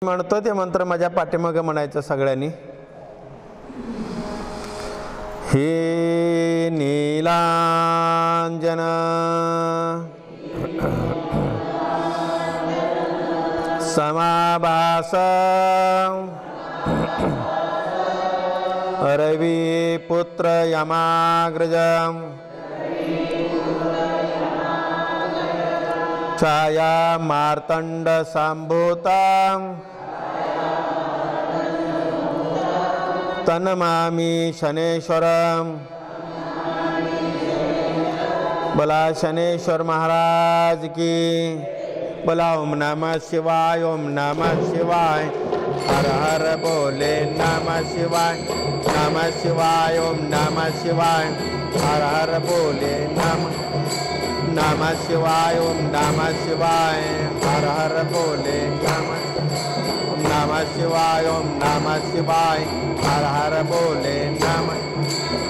म्हणतो ते मंत्र माझ्या पाठीमागे म्हणायचं सगळ्यांनी. हे नीलांजन समाभास रवि पुत्र यमाग्रज छाया मार्तंड संभूता तन्मामि शनेश्वरम. बोला शनेश्वर महाराज की. बोला ओम नमः शिवाय, ओम नमः शिवाय. हर हर बोले नमः शिवाय, नमः शिवाय, ओम नमः शिवाय. हर हर बोले नमः शिवाय, ओम नमः शिवाय. हर हर बोले नमः शिवाय, ओम नमः शिवाय. हर हर बोले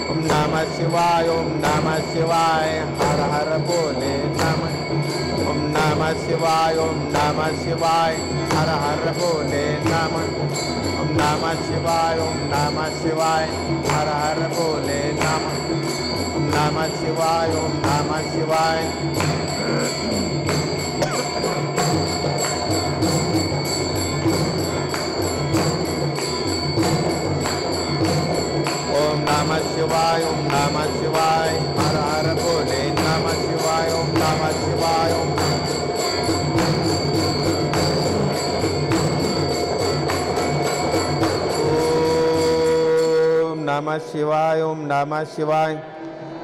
ओम नमः शिवाय, ओम नमः शिवाय. हर हर बोले ओम नमः शिवाय, ओम नमः शिवाय. हर हर बोले ओम नमः शिवाय, ओम नमः शिवाय. हर हर बोले ओम नमः शिवाय, ओम नमः शिवाय. ओम नमः शिवाय, ओम नमः शिवाय. हर हर बोले नमः शिवाय, ओम नमः शिवाय. ओम नमः शिवाय, ओम नमः शिवाय.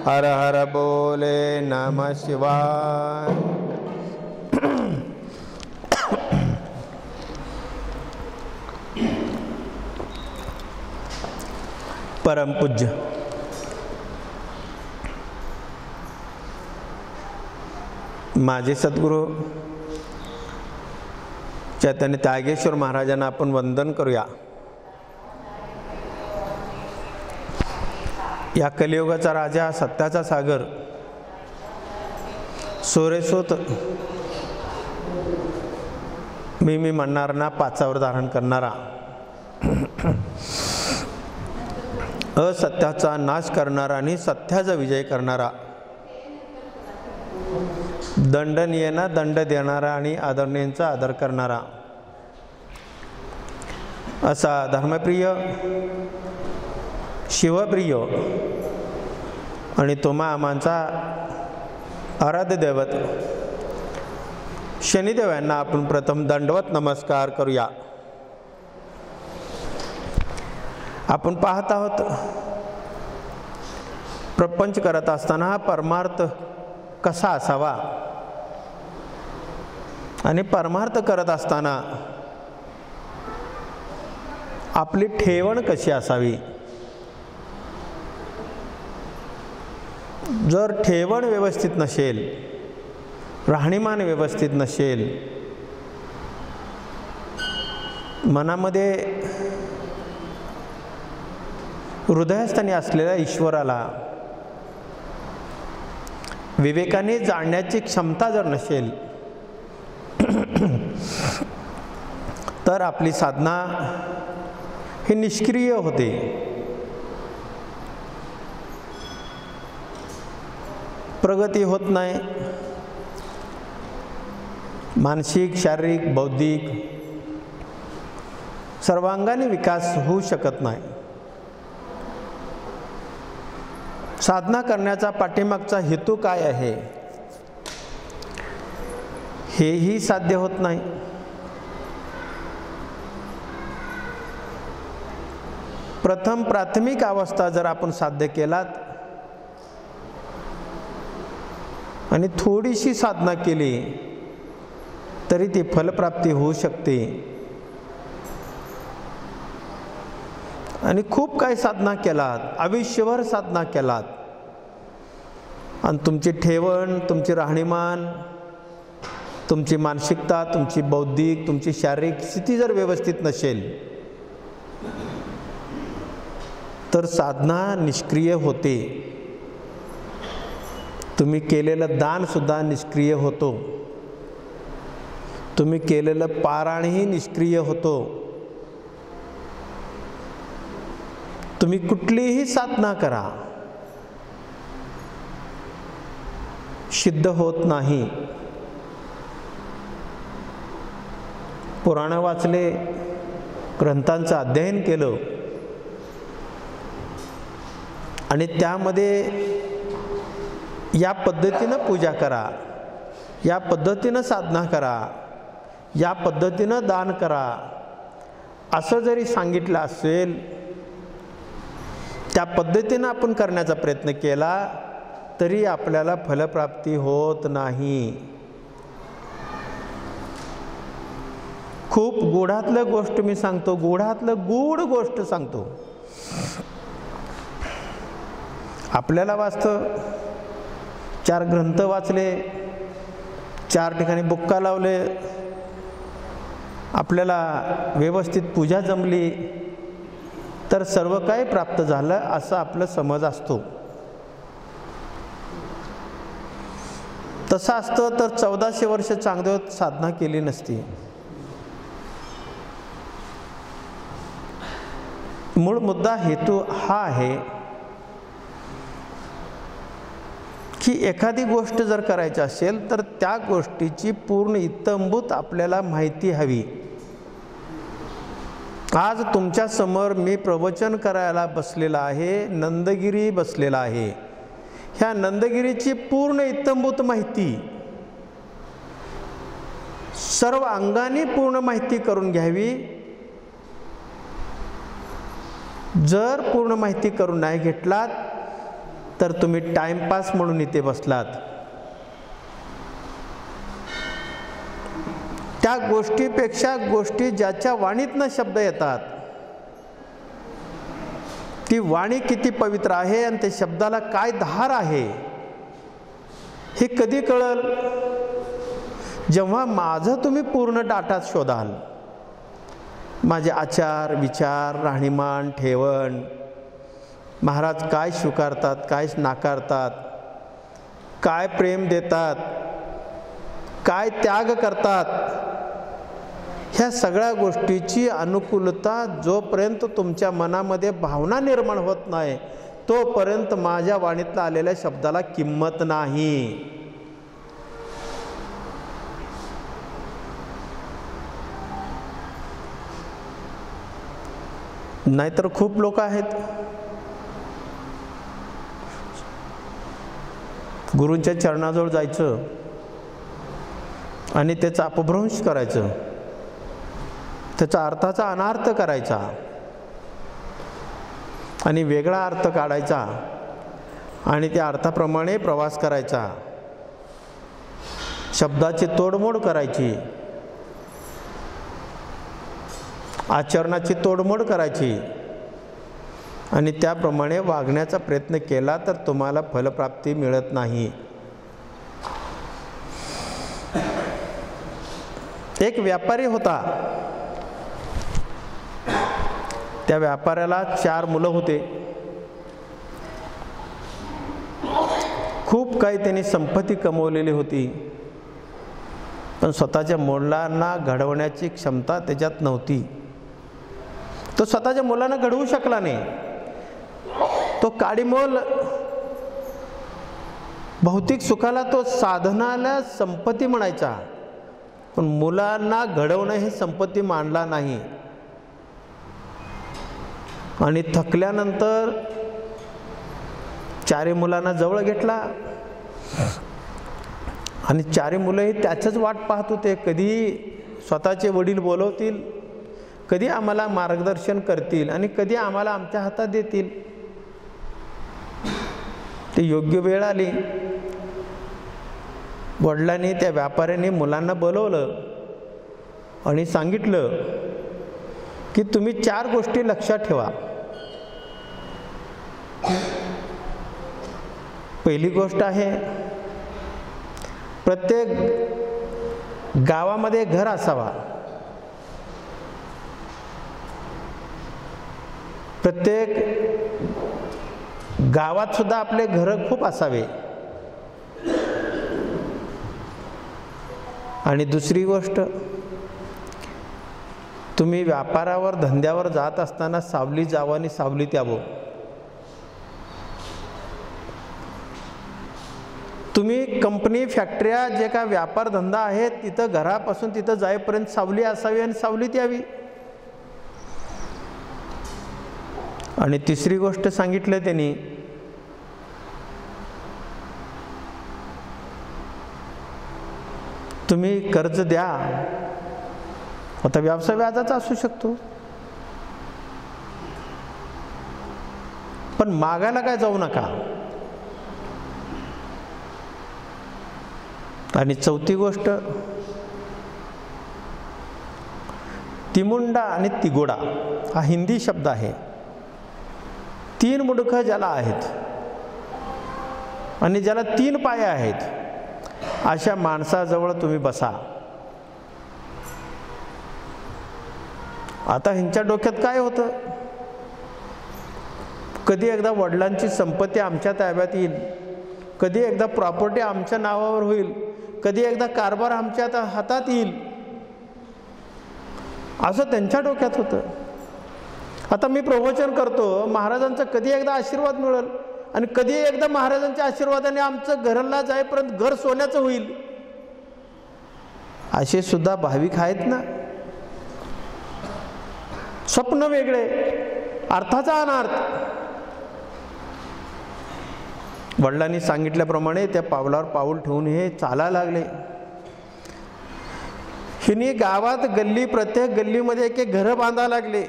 हर हर बोले नमः शिवाय. परम पूज्य माझे सद्गुरू चैतन्य त्यागेश्वर महाराजांना आपण वंदन करूया. या कलियुगाचा राजा, सत्याचा सागर, सोरेसोत मी म्हणणारा, पाचावर धारण करणारा, असत्याचा नाश करणारा आणि सत्याचा विजय करणारा, दंडनीयांना दंड देणारा आणि आदरणीयांचा आदर करणारा असा धर्मप्रिय, शिवप्रिय आणि तुम्हा आमांचा आराध्य दैवत शनिदेव यांना आपण प्रथम दंडवत नमस्कार करूया. आपण पाहत आहोत प्रपंच करत असताना हा परमार्थ कसा असावा आणि परमार्थ करत असताना आपली ठेवण कशी असावी. जर ठेवण व्यवस्थित नसेल, राहणीमान व्यवस्थित नसेल, मनामध्ये हृदयस्थानी असलेल्या ईश्वराला विवेकाने जाणण्याची क्षमता जर नसेल तर आपली साधना ही निष्क्रिय होते. प्रगती होत नाही. मानसिक, शारीरिक, बौद्धिक सर्वांगाने विकास होऊ शकत नाही. साधना करण्याचा पाठीमागचा हेतू काय आहे हेही साध्य होत नाही. प्रथम प्राथमिक अवस्था जर आपण साध्य केलात आणि थोडीशी साधना केली तरी ती फलप्राप्ती होऊ शकते. आणि खूप काही साधना केलात, आयुष्यभर साधना केलात आणि तुमची ठेवण, तुमची राहणीमान, तुमची मानसिकता, तुमची बौद्धिक, तुमची शारीरिक स्थिती जर व्यवस्थित नसेल तर साधना निष्क्रिय होते. तुम्ही केलेलं दान सुद्धा निष्क्रिय होतो. तुम्ही केलेलं पारायणही निष्क्रिय होतो. तुम्ही कुठलीही साधना करा, सिद्ध होत नाही. पुराण वाचले, ग्रंथांचं अध्ययन केलं आणि त्यामध्ये या पद्धतीनं पूजा करा, या पद्धतीनं साधना करा, या पद्धतीनं दान करा असं जरी सांगितलं असेल, त्या पद्धतीनं आपण करण्याचा प्रयत्न केला तरी आपल्याला फलप्राप्ती होत नाही. खूप गुढातलं गोष्ट मी सांगतो, गुढातलं गूढ गोष्ट सांगतो. आपल्याला वाचतं, 4 ग्रंथ वाचले, 4 ठिकाणी बुक्का लावले, आपल्याला व्यवस्थित पूजा जमली तर सर्व काही प्राप्त झालं असं आपलं समज असतो. तसं असतं तर 1400 वर्ष चांगदेव साधना केली नसती. मूळ मुद्दा हेतू हा आहे की एखादी गोष्ट जर करायची असेल तर त्या गोष्टीची पूर्ण इत्थंभूत आपल्याला माहिती हवी. आज तुमच्या समोर मी प्रवचन करायला बसलेला आहे, नंदगिरी बसलेला आहे. ह्या नंदगिरीची पूर्ण इत्थंभूत माहिती सर्व अंगाने पूर्ण माहिती करून घ्यावी. जर पूर्ण माहिती करून नाही घेतलात तर तुम्ही टाइमपास म्हणून इथे बसलात. त्या गोष्टीपेक्षा गोष्टी ज्याच्या वाणीतनं शब्द येतात, ती वाणी किती पवित्र आहे आणि त्या शब्दाला काय धार आहे हे कधी कळल? जेव्हा माझं तुम्ही पूर्ण डाटा शोधाल. माझे आचार विचार, राहणीमान, ठेवण, महाराज काय स्वीकारतात, काय नाकारतात, काय प्रेम देतात, काय त्याग करतात, ह्या सगळ्या गोष्टीची अनुकूलता जोपर्यंत तुमच्या मनामध्ये भावना निर्माण होत नाही तोपर्यंत माझ्या वाणीतला आलेल्या शब्दाला किंमत नाही. नाहीतर खूप लोक आहेत गुरूंच्या चरणाजवळ जायचं आणि त्याचा अपभ्रंश करायचं, त्याचा अर्थाचा अनार्थ करायचा आणि वेगळा अर्थ काढायचा आणि त्या अर्थाप्रमाणे प्रवास करायचा, शब्दाची तोडमोड करायची, आचरणाची तोडमोड करायची आणि त्याप्रमाणे वागण्याचा प्रयत्न केला तर तुम्हाला फलप्राप्ती मिळत नाही. एक व्यापारी होता. त्या व्यापाऱ्याला 4 मुलं होते. खूप काही त्यांनी संपत्ती कमवलेली होती, पण स्वतःच्या मुलांना घडवण्याची क्षमता त्याच्यात नव्हती. तो स्वतःच्या मुलांना घडवू शकला नाही. तो काडीमोल भौतिक सुखाला तो साधनाला संपत्ती म्हणायचा, पण मुलांना घडवणं हे संपत्ती मानला नाही. आणि थकल्यानंतर 4 मुलांना जवळ घेतला आणि 4 मुलंही त्याचंच वाट पाहत होते, कधी स्वतःचे वडील बोलवतील, कधी आम्हाला मार्गदर्शन करतील आणि कधी आम्हाला आमच्या हातात देतील. ते योग्य वेळ आली. वडिलांनी त्या व्यापाऱ्याने मुलांना बोलवलं आणि सांगितलं की तुम्ही 4 गोष्टी लक्षात ठेवा. पहिली गोष्ट आहे, प्रत्येक गावामध्ये घर असावा. प्रत्येक गावात सुद्धा आपले घर खूप असावे. आणि दुसरी गोष्ट, तुम्ही व्यापारावर धंद्यावर जात असताना सावली जावं आणि सावलीत यावं. तुम्ही कंपनी फॅक्टऱ्या जे काय व्यापार धंदा आहे तिथं घरापासून तिथं जाईपर्यंत सावली असावी आणि सावलीत यावी. आणि तिसरी गोष्ट सांगितलं त्यांनी, तुम्ही कर्ज द्या. आता व्यवसाय व्याजाचा असू शकतो, पण मागायला काय जाऊ नका. आणि चौथी गोष्ट, तिमुंडा आणि तिगोडा हा हिंदी शब्द आहे. 3 मुंडकं ज्याला आहेत आणि ज्याला 3 पाय आहेत अशा माणसाजवळ तुम्ही बसा. आता ह्यांच्या डोक्यात काय होतं, कधी एकदा वडिलांची संपत्ती आमच्या ताब्यात येईल, कधी एकदा प्रॉपर्टी आमच्या नावावर होईल, कधी एकदा कारभार आमच्या हातात येईल, असं त्यांच्या डोक्यात होतं. आता मी प्रवचन करतो, महाराजांचा कधी एकदा आशीर्वाद मिळेल आणि कधी एकदा महाराजांच्या आशीर्वादाने आमचं घराला जाईपर्यंत घर सोन्याचं होईल, असे सुद्धा भाविक आहेत ना. स्वप्न वेगळे, अर्थाचा अनर्थ. वडिलांनी सांगितल्याप्रमाणे त्या पावलावर पाऊल ठेवून हे चालायला लागले. हिनी गावात गल्ली, प्रत्येक गल्लीमध्ये एक एक घरं बांधायला लागले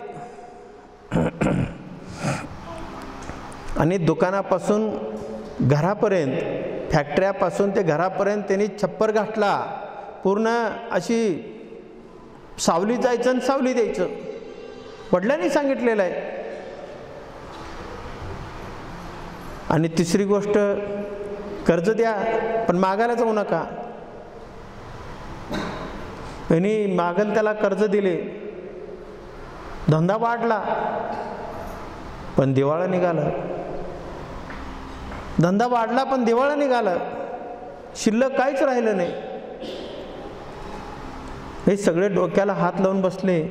आणि दुकानापासून घरापर्यंत, फॅक्टऱ्यापासून ते घरापर्यंत त्यांनी छप्पर घातला. पूर्ण अशी सावली जायचं आणि सावली द्यायचं, वडिलांनी सांगितलेलं आहे. आणि तिसरी गोष्ट, कर्ज द्या पण मागायला जाऊ नका. यांनी मागल त्याला कर्ज दिले, धंदा वाढला पण दिवाळा निघाला. धंदा वाढला पण दिवाळा निघाला, शिल्लक काहीच राहिलं नाही. हे सगळे डोक्याला हात लावून बसले.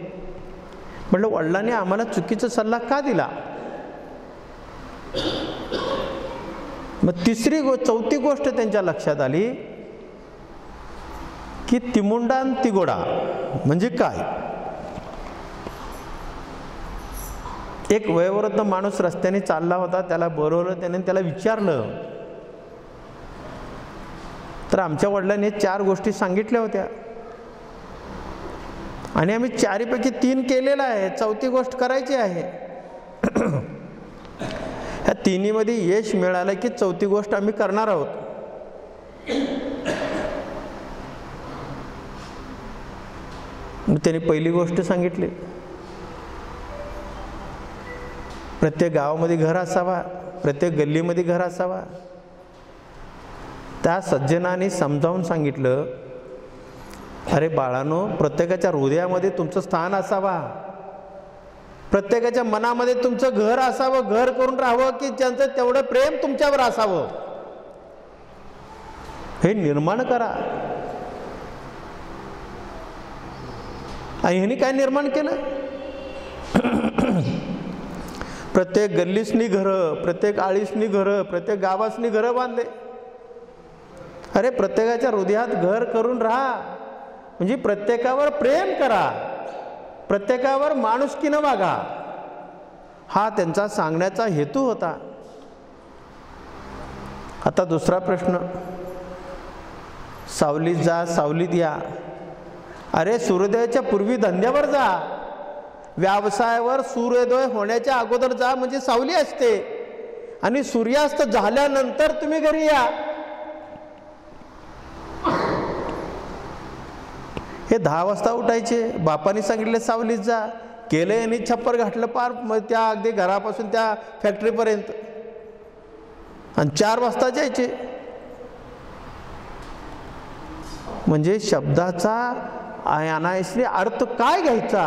म्हटलं वडिलांनी आम्हाला चुकीचा सल्ला का दिला. मग चौथी गोष्ट त्यांच्या लक्षात आली की तिमुंडा आणि तिगोडा म्हणजे काय. एक वयोवृद्ध माणूस रस्त्याने चालला होता, त्याला बोलवलं, त्याने त्याला विचारलं, तर आमच्या वडिलांनी 4 गोष्टी सांगितल्या होत्या आणि आम्ही 4पैकी 3 केलेला आहे, चौथी गोष्ट करायची आहे. ह्या 3मध्ये यश मिळालं की चौथी गोष्ट आम्ही करणार आहोत. मग त्यांनी पहिली गोष्ट सांगितली, प्रत्येक गावामध्ये घर असावा, प्रत्येक गल्लीमध्ये घर असावा. त्या सज्जनाने समजावून सांगितलं, अरे बाळांनो, प्रत्येकाच्या हृदयामध्ये तुमचं स्थान असावा, प्रत्येकाच्या मनामध्ये तुमचं घर असावं, घर करून राहावं की ज्यांचं तेवढं प्रेम तुमच्यावर असावं, हे निर्माण करा. आणि ह्यांनी काय निर्माण केलं, प्रत्येक गल्लीसनी घरं, प्रत्येक आळीसनी घरं, प्रत्येक गावासनी घरं बांधले. अरे प्रत्येकाच्या हृदयात घर करून राहा, म्हणजे प्रत्येकावर प्रेम करा, प्रत्येकावर माणुसकीनं वागा, हा त्यांचा सांगण्याचा हेतू होता. आता दुसरा प्रश्न, सावलीत जा, सावलीत या. अरे सूर्योदयाच्या पूर्वी धंद्यावर जा, व्यवसायावर सूर्योदय होण्याच्या अगोदर जा, म्हणजे सावली असते. आणि सूर्यास्त झाल्यानंतर तुम्ही घरी या. हे 10 वाजता उठायचे, बापाने सांगितले सावलीत जा, केलं यांनी छप्पर घातलं पार त्या अगदी घरापासून त्या फॅक्टरीपर्यंत, आणि 4 वाजता जायचे. म्हणजे शब्दाचा अनायासने अर्थ काय घ्यायचा,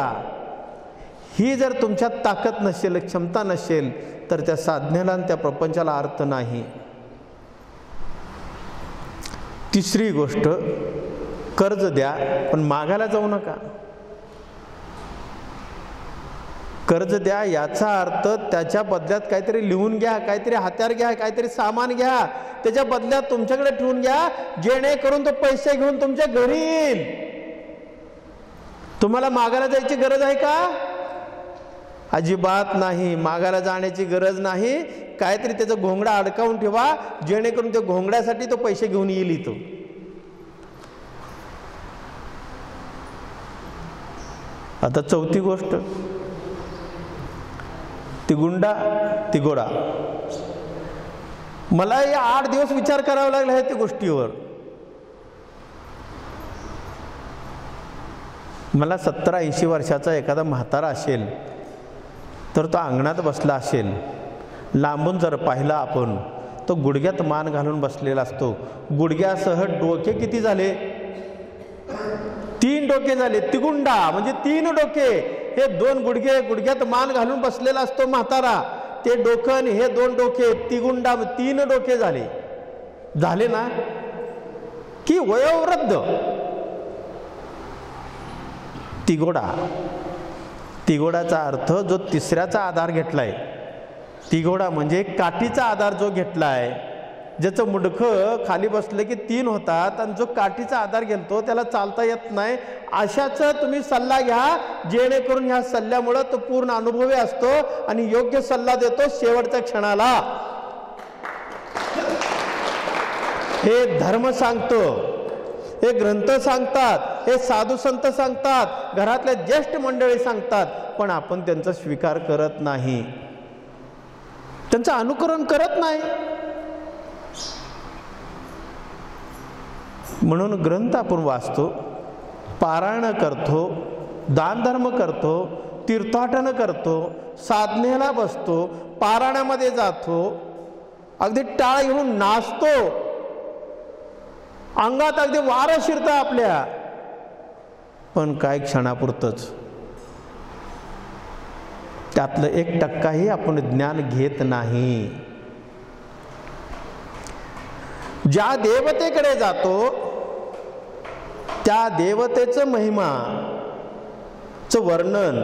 ही जर तुमच्यात ताकद नसेल, क्षमता नसेल, तर त्या साधनेला आणि त्या प्रपंचाला अर्थ नाही. तिसरी गोष्ट, कर्ज द्या पण मागायला जाऊ नका. कर्ज द्या याचा अर्थ त्याच्या बदल्यात काहीतरी लिहून घ्या, काहीतरी हत्यार घ्या, काहीतरी सामान घ्या, त्याच्या बदल्यात तुमच्याकडे ठेवून घ्या, जेणेकरून तो पैसे घेऊन तुमच्या घरी येईल. तुम्हाला मागायला जायची गरज आहे का? अजिबात नाही. मागायला जाण्याची गरज नाही. काहीतरी त्याचा घोंगडा अडकावून ठेवा, जेणेकरून त्या घोंगड्यासाठी तो पैसे घेऊन येईल इथं. आता चौथी गोष्ट, तिगुंडा तिगोडा. मला या 8 दिवस विचार करावा लागला आहे त्या गोष्टीवर. मला 70-80 वर्षाचा एखादा म्हातारा असेल तर तो अंगणात बसला असेल, लांबून जर पाहिला आपण तो गुडघ्यात मान घालून बसलेला असतो. गुडघ्यासह डोके किती झाले? 3 डोके झाले. तिगुंडा म्हणजे 3 डोके. हे 2 गुडघे, गुडघ्यात मान घालून बसलेला असतो म्हातारा. ते डोकं आणि हे 2 डोके, तिगुंडा 3 डोके झाले. झाले ना की वयोवृद्ध. तिगोडा, तिगोडाचा अर्थ जो तिसऱ्याचा आधार घेतलाय. तिगोडा म्हणजे काठीचा आधार जो घेतलाय, ज्याचं मुंडखं खाली बसलं की 3 होतात आणि जो काठीचा आधार घेतो त्याला चालता येत नाही, अशाच तुम्ही सल्ला घ्या, जेणेकरून ह्या सल्ल्यामुळं तो पूर्ण अनुभवी असतो आणि योग्य सल्ला देतो शेवटच्या क्षणाला. हे धर्म सांगतो, हे ग्रंथ सांगतात, हे साधू संत सांगतात, घरातले ज्येष्ठ मंडळी सांगतात, पण आपण त्यांचा स्वीकार करत नाही, त्यांचं अनुकरण करत नाही. म्हणून ग्रंथ आपण वाचतो, पारायण करतो, दानधर्म करतो, तीर्थाटन करतो, साधनेला बसतो, पारायणामध्ये जातो, अगदी टाळ घेऊन नाचतो, अंगात अगदी वारं शिरतं आपल्या, पण काही क्षणापुरतंच. त्यातलं 1% आपण ज्ञान घेत नाही. ज्या देवतेकडे जातो त्या देवतेचं महिमाचं वर्णन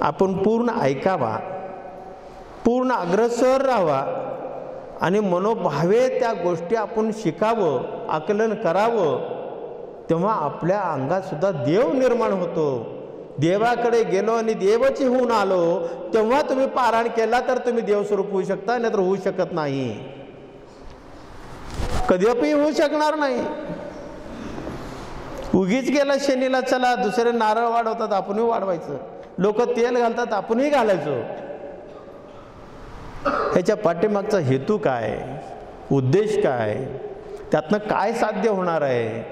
आपण पूर्ण ऐकावा, पूर्ण अग्रसर राहावा आणि मनोभावे त्या गोष्टी आपण शिकावं, आकलन करावं. तेव्हा आपल्या अंगात सुद्धा देव निर्माण होतो. देवाकडे गेलो आणि देवाची होऊन आलो, तेव्हा तुम्ही पारायण केला तर तुम्ही देवस्वरूप होऊ शकता, नाहीतर होऊ शकत नाही, कधीही होऊ शकणार नाही. उगीच गेला शनीला, चला दुसरे नारळ वाढवतात आपणही वाढवायचं, लोक तेल घालतात आपणही घालायचो. ह्याच्या पाठीमागचा हेतू काय, उद्देश काय, त्यातनं काय साध्य होणार आहे,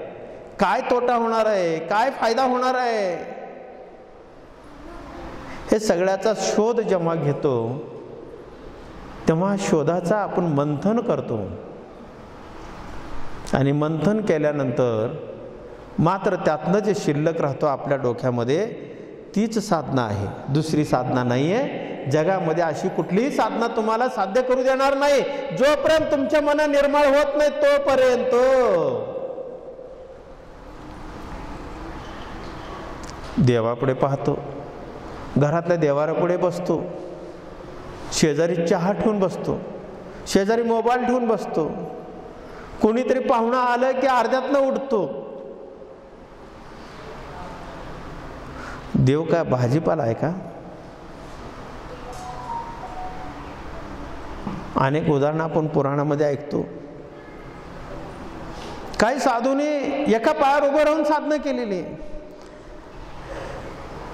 काय तोटा होणार आहे, काय फायदा होणार आहे, हे सगळ्याचा शोध जेव्हा घेतो तेव्हा शोधाचा आपण मंथन करतो. आणि मंथन केल्यानंतर मात्र त्यातनं जे शिल्लक राहतो आपल्या डोक्यामध्ये, तीच साधना आहे, दुसरी साधना नाही आहे. जगामध्ये अशी कुठलीही साधना तुम्हाला साध्य करू देणार नाही. जोपर्यंत तुमच्या मनात निर्माण होत नाही तोपर्यंत. देवापुढे पाहतो, घरातल्या देवारापुढे बसतो, शेजारी चहा ठेवून बसतो, शेजारी मोबाईल ठेवून बसतो, कोणीतरी पाहुणा आलं की अर्ध्यातनं उठतो. देव काय भाजीपाला आहे का? अनेक उदाहरणं आपण पुराणामध्ये ऐकतो. काही साधूंनी एका पायावर उभं राहून साधना केलेली.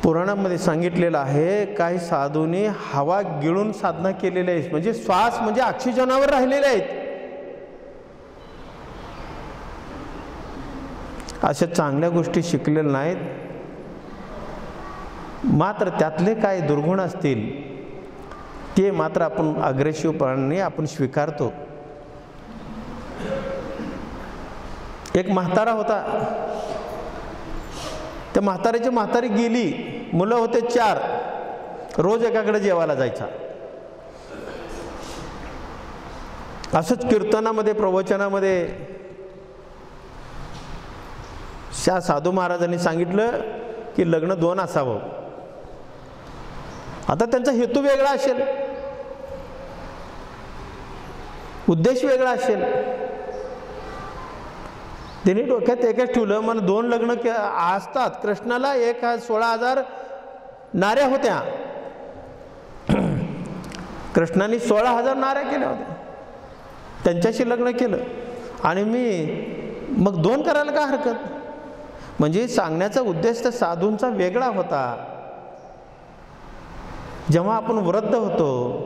पुराणामध्ये सांगितलेलं आहे, काही साधूंनी हवा गिळून साधना केलेली आहे, म्हणजे श्वास म्हणजे ऑक्सिजनावर राहिलेले आहेत. अशा चांगल्या गोष्टी शिकलेल्या नाहीत. मात्र त्यातले काय दुर्गुण असतील ते मात्र आपण अग्रेसिव्हपणाने आपण स्वीकारतो. एक म्हातारा होता, त्या म्हाताऱ्याची म्हातारी गेली, मुलं होते 4, रोज एकाकडे जेवायला जायचा. असंच कीर्तनामध्ये प्रवचनामध्ये साधू महाराजांनी सांगितलं की लग्न 2 असावं. आता त्यांचा हेतू वेगळा असेल, उद्देश वेगळा असेल. त्यांनी डोक्यात एकच ठेवलं, मला 2 लग्न असतात. कृष्णाला 16,000 नाऱ्या होत्या. कृष्णाने 16,000 नाऱ्या केल्या होत्या, त्यांच्याशी लग्न केलं. आणि मी मग 2 करायला काय हरकत. म्हणजे सांगण्याचा उद्देश तर साधूंचा वेगळा होता. जेव्हा आपण वृद्ध होतो,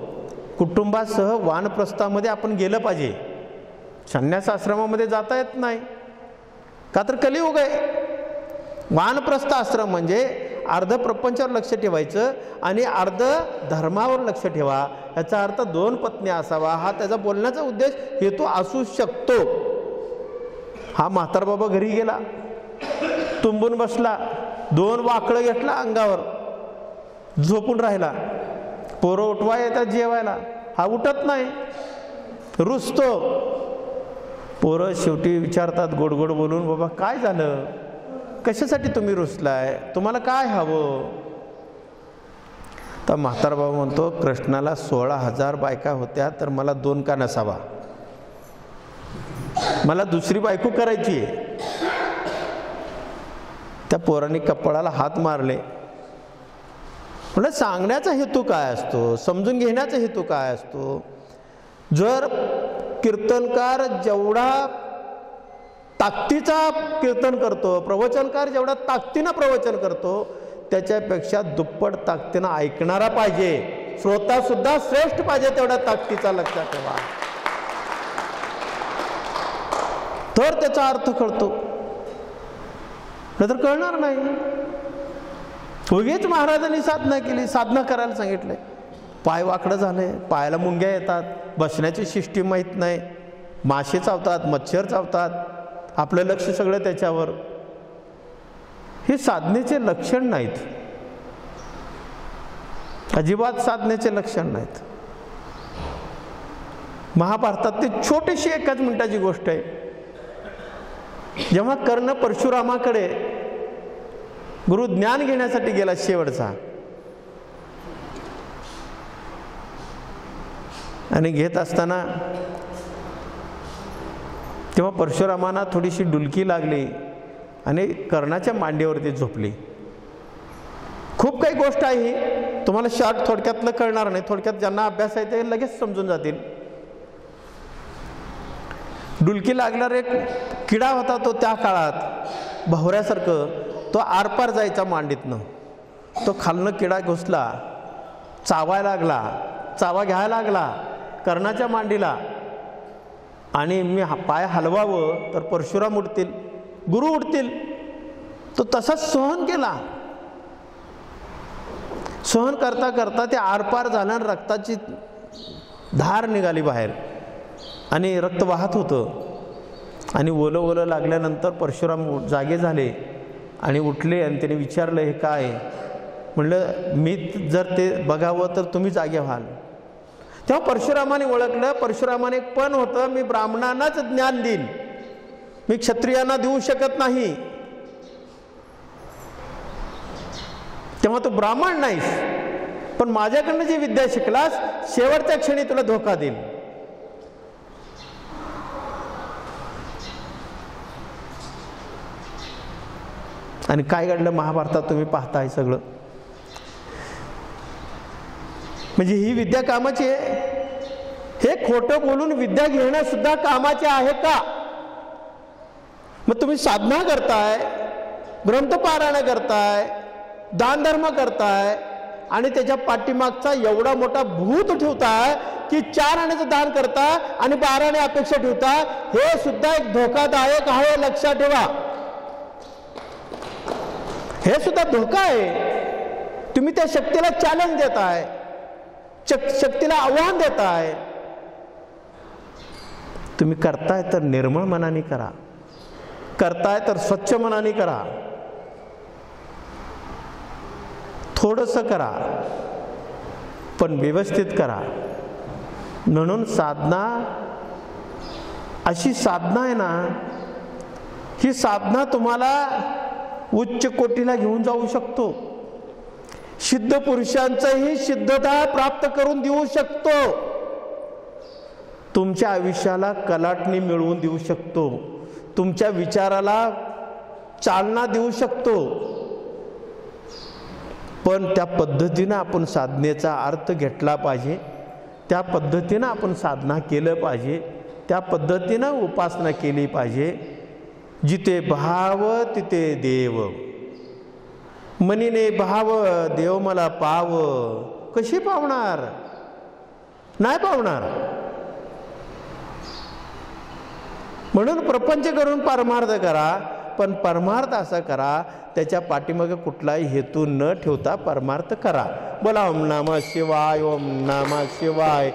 कुटुंबासह वानप्रस्थामध्ये आपण गेलं पाहिजे. संन्यास आश्रमामध्ये जाता येत नाही, का तर कलियुग आहे. वानप्रस्थ आश्रम म्हणजे अर्ध प्रपंचावर लक्ष ठेवायचं आणि अर्ध धर्मावर लक्ष ठेवा. याचा अर्थ 2 पत्नी असावा, हा त्याचा बोलण्याचा उद्देश हेतू असू शकतो. हा म्हातारबाबा घरी गेला, तुंबून बसला, 2 वाकळं घेतला अंगावर, झोपून राहिला. पोरं उठवा येतात जेवायला, हा उठत नाही, रुसतो. पोरं शेवटी विचारतात गोड गोड बोलून, बाबा काय झालं, कशासाठी तुम्ही रुसलाय, तुम्हाला काय हवं. तर म्हातारा बाबा म्हणतो, कृष्णाला 16,000 बायका होत्या, तर मला 2 का नसावा, मला दुसरी बायको करायची आहे. त्या पोरांनी कपाळाला हात मारले. म्हणजे सांगण्याचा हेतू काय असतो, समजून घेण्याचा हेतू काय असतो. जर कीर्तनकार जेवढा ताकदीचा कीर्तन करतो, प्रवचनकार जेवढा ताकदीनं प्रवचन करतो, त्याच्यापेक्षा दुप्पट ताकदीनं ऐकणारा पाहिजे. श्रोता सुद्धा श्रेष्ठ पाहिजे तेवढ्या ताकदीचा, लक्षात ठेवा. तर त्याचा अर्थ कळतो, नाहीतर कळणार नाही. उगीच महाराजांनी साधना केली, साधना करायला सांगितलंय. पाय वाकडं झाले, पायाला मुंग्या येतात, बसण्याची सिस्टीम माहीत नाही, मासे चावतात, मच्छर चावतात, आपलं लक्ष सगळं त्याच्यावर. हे साधनेचे लक्षण नाहीत, अजिबात साधनेचे लक्षण नाहीत. महाभारतात ती छोटीशी 1 मिनिटाची गोष्ट आहे. जेव्हा कर्ण परशुरामाकडे गुरु ज्ञान घेण्यासाठी गेला शेवटचा, आणि घेत असताना तेव्हा परशुरामांना थोडीशी डुलकी लागली आणि कर्णाच्या मांडीवरती झोपली. खूप काही गोष्ट आहे ही, तुम्हाला शॉर्ट थोडक्यातलं कळणार नाही. थोडक्यात ज्यांना अभ्यास आहे ते लगेच समजून जातील. डुलकी लागल्यावर एक किडा होता, तो त्या काळात भवऱ्यासारखं, तो आरपार जायचा मांडीतनं. तो खालनं किडा घुसला, चावायला लागला, चावा घ्यायला लागला कर्णाच्या मांडीला. आणि मी पाय हलवावं तर परशुराम उडतील, गुरु उडतील. तो तसाच सहन केला. सहन करता करता ते आरपार झालं, रक्ताची धार निघाली बाहेर आणि रक्त वाहत होतं. आणि ओलं ओलं लागल्यानंतर परशुराम जागे झाले आणि उठले आणि त्याने विचारलं, हे काय. म्हणलं, मी जर ते बघावं तर तुम्ही जागे व्हाल. तेव्हा परशुरामाने ओळखलं. परशुरामाने एक पण होतं, मी ब्राह्मणांनाच ज्ञान देईन, मी क्षत्रियांना देऊ शकत नाही. तेव्हा तू ब्राह्मण नाहीस, पण माझ्याकडनं जी विद्या शिकलास, शेवटच्या क्षणी तुला धोका देईल. आणि काय घडलं महाभारतात तुम्ही पाहताय सगळं. म्हणजे ही विद्या कामाची आहे. हे खोटं बोलून विद्या घेणं सुद्धा कामाचे आहे का. मग तुम्ही साधना करताय, ग्रंथपारायण करताय, दानधर्म करताय आणि त्याच्या पाठीमागचा एवढा मोठा भूत ठेवताय की 4 आण्याचं दान करताय आणि 12 आणे अपेक्षा ठेवताय. हे सुद्धा एक धोकादायक आहे, लक्षात ठेवा. हे सुद्धा धोका आहे. तुम्ही त्या शक्तीला चॅलेंज देताय, शक्तीला आव्हान देताय. तुम्ही करताय तर निर्मळ मनाने करा, करताय तर स्वच्छ मनाने करा, थोडंसं करा, पण व्यवस्थित करा. म्हणून साधना, अशी साधना आहे ना, ही साधना तुम्हाला उच्च कोटीला घेऊन जाऊ शकतो, सिद्ध पुरुषांचंही सिद्धता प्राप्त करून देऊ शकतो, तुमच्या आयुष्याला कलाटणी मिळवून देऊ शकतो, तुमच्या विचाराला चालना देऊ शकतो। पण त्या पद्धतीनं आपण साधनेचा अर्थ घेतला पाहिजे, त्या पद्धतीनं आपण साधना केलं पाहिजे, त्या पद्धतीनं उपासना केली पाहिजे। जिथे भाव तिथे देव, मनीने भाव देव मला पाव, कशी पावणार? नाही पावणार। म्हणून प्रपंच करून परमार्थ करा, पण परमार्थ असा करा त्याच्या पाठीमागे कुठलाही हेतू न ठेवता परमार्थ करा। बोला ओम नमः शिवाय, ओम नमः शिवाय।